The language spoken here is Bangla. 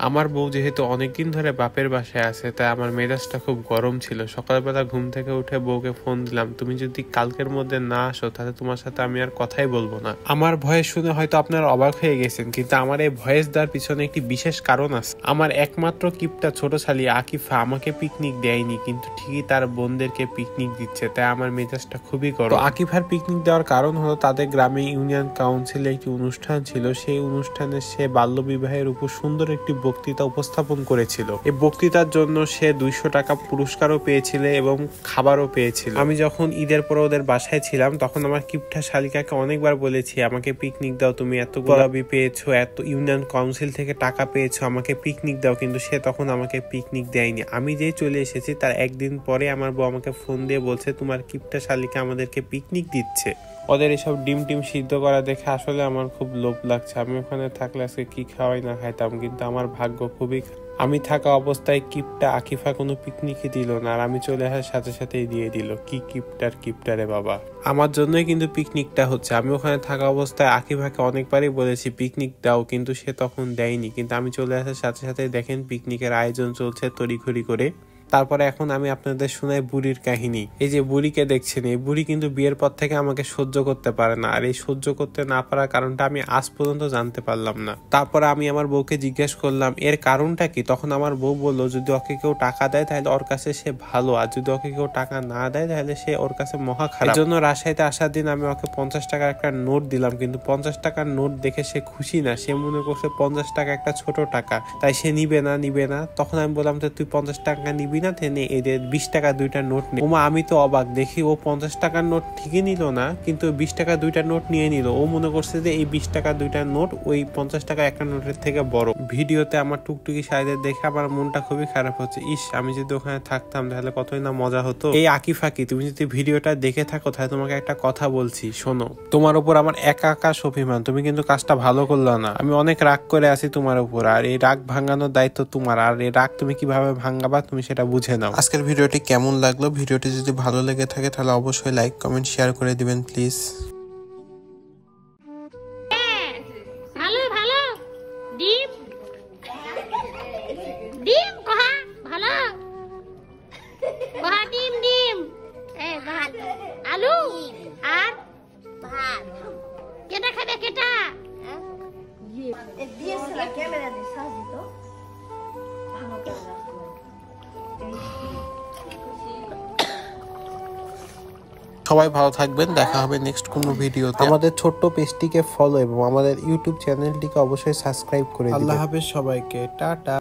আমার বউ যেহেতু অনেকদিন ধরে বাপের বাসায় আছে, তাই আমার মেজাজটা খুব গরম ছিল। সকালবেলা ঘুম থেকে উঠে বউকে ফোন দিলাম, তুমি যদি কালকের মধ্যে না আসো তাহলে তোমার সাথে আমি আর কথাই বলবো না। আমার ভয়েস শুনে হয়তো আপনারা অবাক হয়ে গেছেন, কিন্তু আমার এই ভয়েস দেওয়ার পিছনে একটি বিশেষ কারণ আছে। আমার একমাত্র কিপটা ছোট শালি আকিফা আমাকে পিকনিক দেয়নি, কিন্তু ঠিকই তার বোনদেরকে পিকনিক দিচ্ছে, তাই আমার মেজাজটা খুবই গরম। আকিফার পিকনিক দেওয়ার কারণ হলো তাদের গ্রামে ইউনিয়ন কাউন্সিলে একটি অনুষ্ঠান ছিল। সেই অনুষ্ঠানে সে বাল্যবিবাহের উপর সুন্দর একটি বক্তৃতা উপস্থাপন করেছিল। এই বক্তৃতার জন্য সে 200 টাকা পুরস্কারও পেয়েছিল এবং খাবারও পেয়েছিল। আমি যখন ঈদের পরে ওদের বাসায় ছিলাম, তখন আমার কিপটা শালিকাকে অনেকবার বলেছি আমাকে পিকনিক দাও, তুমি এত গোলাপি পেয়েছো, এত ইউনিয়ন কাউন্সিল থেকে টাকা পেয়েছো, আমাকে পিকনিক দাও, কিন্তু সে তখন আমাকে পিকনিক দেয়নি। আমি যেই চলে এসেছি তার একদিন পরে আমার বউ আমাকে ফোন দিয়ে বলছে তোমার কিপটা শালিকা আমাদেরকে পিকনিক দিচ্ছে। ওদের এসব ডিম টিম সিদ্ধ করা দেখে আসলে আমার খুব লোভ লাগছে। আমি ওখানে থাকলে আজকে কি খাওয়াই না খাইতাম, কিন্তু আমার ভাগ্য খুবই। আমি থাকা অবস্থায় কিপটা আকিফা কোনো পিকনিকই দিল না, আর আমি চলে আসার সাথে সাথেই দিয়ে দিল। কি কিপটারে বাবা, আমার জন্যই কিন্তু পিকনিকটা হচ্ছে। আমি ওখানে থাকা অবস্থায় আকিফাকে অনেকবারই বলেছি পিকনিক দাও, কিন্তু সে তখন দেয়নি। কিন্তু আমি চলে আসার সাথে সাথে দেখেন পিকনিকের আয়োজন চলছে তড়িঘড়ি করে। তারপরে এখন আমি আপনাদের শোনাই বুড়ির কাহিনী। এই যে বুড়িকে দেখছেন, এই বুড়ি কিন্তু বিয়ের পর থেকে আমাকে সহ্য করতে পারে না, আর এই সহ্য করতে না পারার কারণটা আমি আজ পর্যন্ত জানতে পারলাম না। তারপরে আমি আমার বউকে জিজ্ঞেস করলাম এর কারণটা কি। তখন আমার বউ বললো যদি ওকে কেউ টাকা দেয় তাহলে ওর কাছে সে ভালো, আর যদি ওকে কেউ টাকা না দেয় তাহলে সে ওর কাছে মহা খারাপ। এর জন্য রাজশাহীতে আসার দিন আমি ওকে 50 টাকার একটা নোট দিলাম, কিন্তু 50 টাকার নোট দেখে সে খুশি না। সে মনে করছে 50 টাকা একটা ছোট টাকা, তাই সে নিবে না। তখন আমি বললাম তুই 50 টাকা নিবি না, তেনে এদের 20 টাকা 2টা নোট নে। ওমা আমি তো অবাক, দেখি ও 50 টাকার নোট ঠিকই নিল না, কিন্তু 20 টাকা 2টা নোট নিয়ে নিল। ও মনে করছে যে এই 20 টাকা 2টা নোট ওই 50 টাকা একটা নোটের থেকে বড়। ভিডিওতে আমার টুকটুকি শাড়িদের দেখে আমার মনটা খুবই খারাপ হচ্ছে। ইস, আমি যদি ওখানে থাকতাম তাহলে কতই না মজা হতো। এই আকিফাকি, তুমি যদি ভিডিওটা দেখে থাকো তাহলে তোমাকে একটা কথা বলছি, শোনো। তোমার উপর আমার একা অভিমান, তুমি কিন্তু কাজটা ভালো করলো না। আমি অনেক রাগ করে আছি তোমার উপর, আর এই রাগ ভাঙানোর দায়িত্ব তোমার। আর এই রাগ তুমি কিভাবে ভাঙাবা তুমি সেটা বুঝে নাও। আজকের ভিডিওটি কেমন লাগলো? ভিডিওটি যদি ভালো লেগে থাকে তাহলে অবশ্যই লাইক কমেন্ট শেয়ার করে দিবেন প্লিজ। আলু আর ভাত কেটা খাবে কেটা দিয়েছিল ক্যামেরা দিয়ে সাজিত ভালো করে সবাই ভালো থাকবেন, দেখা হবে নেক্সট কোনো ভিডিওতে। আমাদের ছোট্ট পেজটিকে ফলো এবং আমাদের ইউটিউব চ্যানেলটিকে অবশ্যই সাবস্ক্রাইব করে দিবেন। আল্লাহ হাফেজ সবাইকে, টাটা।